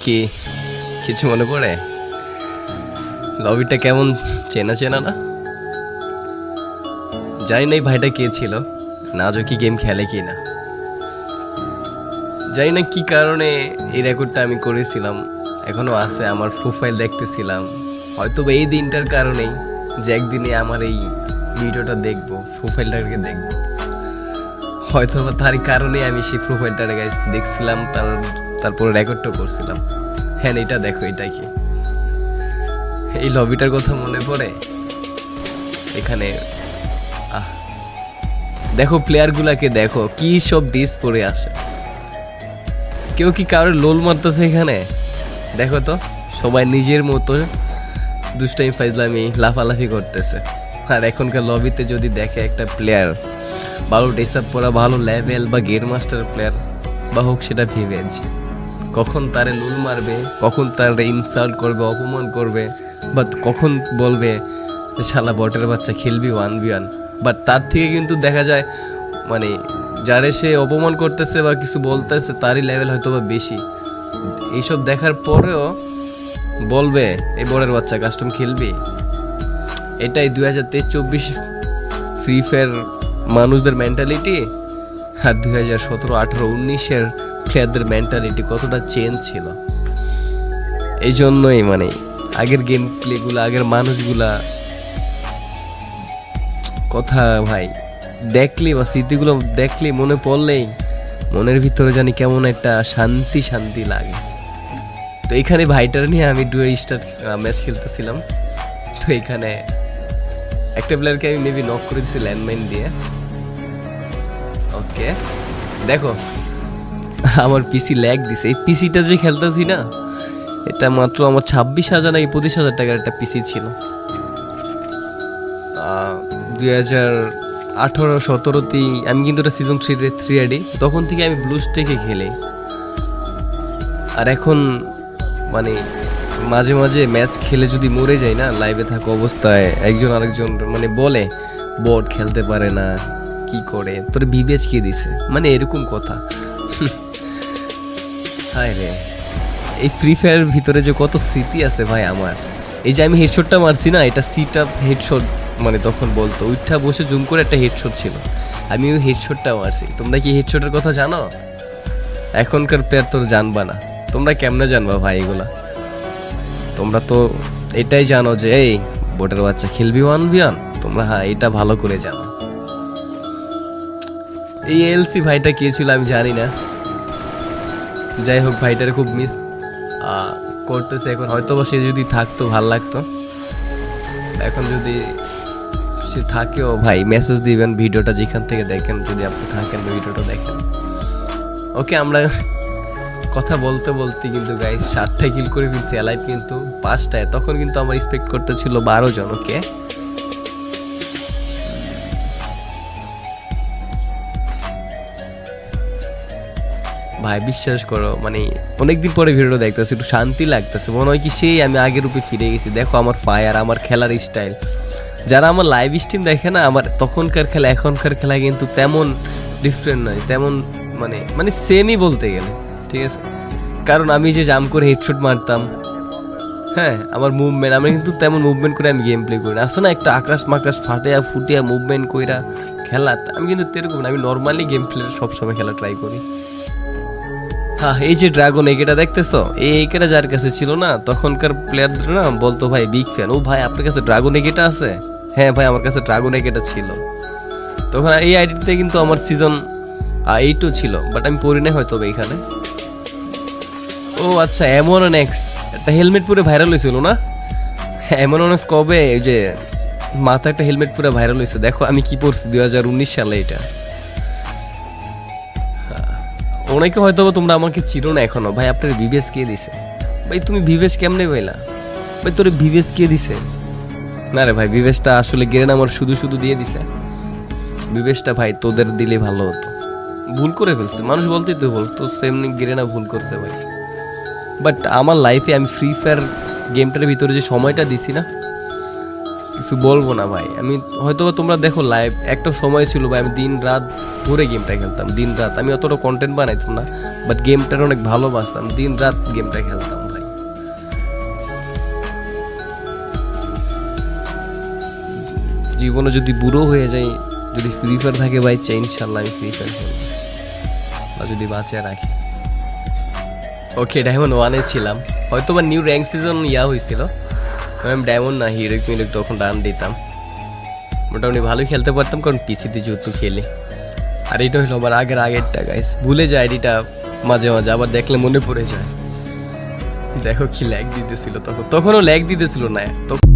কি কিছু মনে পড়ে? লবিটা কেমন চেনা চেনা না? জানি না এই ভাইটা কে ছিল, না আজও কি গেম খেলে কি না। জানি না কি কারণে এই রেকর্ডটা আমি করেছিলাম, এখনো আছে। আমার প্রোফাইল দেখতেছিলাম, হয়তো এই দিনটার কারণেই যে একদিনে আমার এই ভিডিওটা দেখবো, প্রোফাইলটাকে দেখবো, হয়তো বা তারই কারণে আমি সেই প্রোফাইলটা দেখছিলাম, তারপরে রেকর্ডটা করছিলাম। হ্যাঁ, এটা দেখো, এটা কি এই লবিটার কথা মনে পড়ে? এখানে দেখো প্লেয়ারগুলাকে, দেখো কি সব ডিস পরে আসে। কেউ কি কারোর লোল মারতেছে এখানে? দেখো তো, সবাই নিজের মতো দুষ্টামি ফাইজলামি লাফালাফি করতেছে। আর এখনকার লবিতে যদি দেখে একটা প্লেয়ার ভালো ড্রেস আপ পরা, ভালো লেভেল বা গেম মাস্টার প্লেয়ার বা হোক, সেটা ভিভেজ, কখন তারে লুল মারবে, কখন তারে ইনসাল্ট করবে, অপমান করবে, বা কখন বলবে শালা বটের বাচ্চা খেলবি 1v1। বাট তার থেকে কিন্তু দেখা যায় মানে যারে সে অপমান করতেছে বা কিছু বলতেছে তারই লেভেল হয়তো বা বেশি। এইসব দেখার পরেও বলবে এই বটের বাচ্চা কাস্টম খেলবি। এটাই 2023-24 ফ্রি ফায়ার মানুষদের মেন্টালিটি, আর 2017-18-19-এর প্লেয়ারদের মেন্টালিটি কতটা চেঞ্জ ছিল। এই জন্যই মানে আগের গেম প্লেগুলো, আগের মানুষগুলা কথা ভাই দেখলে বা স্মৃতিগুলো দেখলে, মনে পড়লেই মনের ভিতরে জানি কেমন একটা শান্তি শান্তি লাগে। তো এখানে ভাইটার নিয়ে আমি ডুয়ে স্টার ম্যাচ খেলতেছিলাম। তো এখানে একটা প্লেয়ারকে আমি মেবি নক করে দিচ্ছি ল্যান্ডমাইন দিয়ে। ওকে, দেখো আমার পিসি ল্যাগ দিছে। এই পিসিটা যে খেলতেছি না, এটা মাত্র আমার 26,000 নাকি 25,000 টাকার একটা পিসি ছিল। 2018-17তেই আমি কিন্তু এটা সিজন 3 রেডি, তখন থেকে আমি ব্লুস্টেকে খেলি। আর এখন মানে মাঝে মাঝে ম্যাচ খেলে যদি মরে যাই না, লাইভে থাকা অবস্থায় একজন আরেকজন মানে বলে বট খেলতে পারে না, কি করে তোর বিবেচ কে দিছে, মানে এরকম কথা। হায় রে, এই ফ্রি ফায়ারের ভিতরে যে কত স্মৃতি আছে ভাই আমার। এই যে আমি হেডশটটা মারছি না, এটা সিট আপ হেডশট, মানে তখন বলতো উঠা বসে জুম করে একটা হেডশট ছিল, আমি ওই হেডশটটা মারছি। তোমরা কি হেডশটের কথা জানো? এখনকার প্লেয়ার তো জানবা না। তোমরা কেমনে জানবা ভাই এগুলা? তোমরা তো এটাই জানো যে এই বোটের বাচ্চা খেলবি 1v1, তোমরা হ্যাঁ এটা ভালো করে জানো। এই এলসি ভাইটা কে ছিল আমি জানি না, যাই হোক ভাইটার খুব মিস করতেছে এখন। হয়তো বা সে যদি থাকতো ভাল লাগতো, এখন যদি সে থাকেও ভাই মেসেজ দিবেন, ভিডিওটা যেখান থেকে দেখেন, যদি আপনি থাকেন ভিডিওটা দেখেন। ওকে, আমরা কথা বলতে বলতে কিন্তু গাইস 7টা কিল করে ফেলছি, অ্যালাইভ কিন্তু 5টায়। তখন কিন্তু আমার এক্সপেক্ট করতে ছিল 12 জন। ওকে, ভাই বিশ্বাস করো মানে অনেকদিন পরে ভিডিওটা দেখতেছি, একটু শান্তি লাগতেছে, মনে হয় কি সেই আমি আগের রূপে ফিরে গেছি। দেখো আমার ফায়ার, আমার খেলার স্টাইল, যারা আমার লাইভ স্ট্রিম দেখে না, আমার তখনকার খেলা এখনকার খেলা কিন্তু তেমন ডিফারেন্ট নয়, তেমন মানে মানে সেমই বলতে গেলে, ঠিক আছে। কারণ আমি যে জাম্প করে হেডশট মারতাম, হ্যাঁ আমার মুভমেন্ট, আমি কিন্তু তেমন মুভমেন্ট করে আমি গেম প্লে করি না। আসলে না একটা আকাশ মাকাশ ফাটিয়া ফুটিয়া মুভমেন্ট কইরা খেলা, আমি কিন্তু এরকম না, আমি নর্মালি গেম প্লে সবসময় খেলা ট্রাই করি। হ্যাঁ, এই যে ড্রাগন একেটা দেখতেছো, এই একেটা যার কাছে ছিল না, তখনকার প্লেয়ারদের না বলতো ভাই বিগ ফ্যান, ও ভাই আপনার কাছে ড্রাগন একেটা আছে? হ্যাঁ ভাই আমার কাছে ড্রাগন একেটা ছিল। তখন এই আইডিতে কিন্তু আমার সিজন 8ও ছিল, বাট আমি পড়ি না হয়তো এইখানে। ও আচ্ছা, এমনএক্স একটা হেলমেট পরে ভাইরাল হয়েছিল না? এমনএক্স কবে ওই যে মাথা একটা হেলমেট পরে ভাইরাল হয়েছে, দেখো আমি কি পড়ছি 2019 সালে। এটা অনেকে হয়তো তোমরা আমাকে চিনো না এখনো। ভাই আপনার ভিভেস কে দিছে? ভাই তুমি ভিভেস কেমনে পাইলা? ভাই তোর ভিভেস কে দিছে? না রে ভাই, ভিভেসটা আসলে গেরেন আমার শুধু শুধু দিয়ে দিছে। ভিভেসটা ভাই তোদের দিলে ভালো হতো, ভুল করে ফেলছে। মানুষ বলতেই তো ভুল, তো সেমনি গেরেনা ভুল করছে ভাই। বাট আমার লাইফে আমি ফ্রি ফায়ার গেমটার ভিতরে যে সময়টা দিছি না, কিছু বলবো না ভাই। আমি হয়তো তোমরা দেখো লাইভ, একটা সময় ছিল ভাই আমি দিন রাত ধরে গেমটা খেলতাম, দিন রাত। আমি অতটা কন্টেন্ট বানাইতাম না, বাট গেমটার অনেক ভালোবাসতাম, দিন রাত গেমটা খেলতাম ভাই। জীবনে যদি বুড়ো হয়ে যাই, যদি ফ্রি ফায়ার থাকে ভাই, চাই ইনশাল্লাহ আমি ফ্রি ফায়ার খেলবো, বা যদি বাঁচিয়ে রাখি। ওকে, ডায়মন্ড 1-এ ছিলাম, হয়তো বা নিউ র্যাঙ্ক সিজন হয়েছিল। আমি ডায়মন্ড না হিরোইক মিরোইক তখন রান দিতাম, মোটামুটি ভালোই খেলতে পারতাম, কারণ পিসিতে যেহেতু খেলি। আর এটা হলো আমার আগেরটা গাইস, ভুলে যায় আইডিটা মাঝে মাঝে, আবার দেখলে মনে পড়ে যায়। দেখো কি ল্যাগ দিতেছিল তখনও ল্যাগ দিতেছিল না তখন।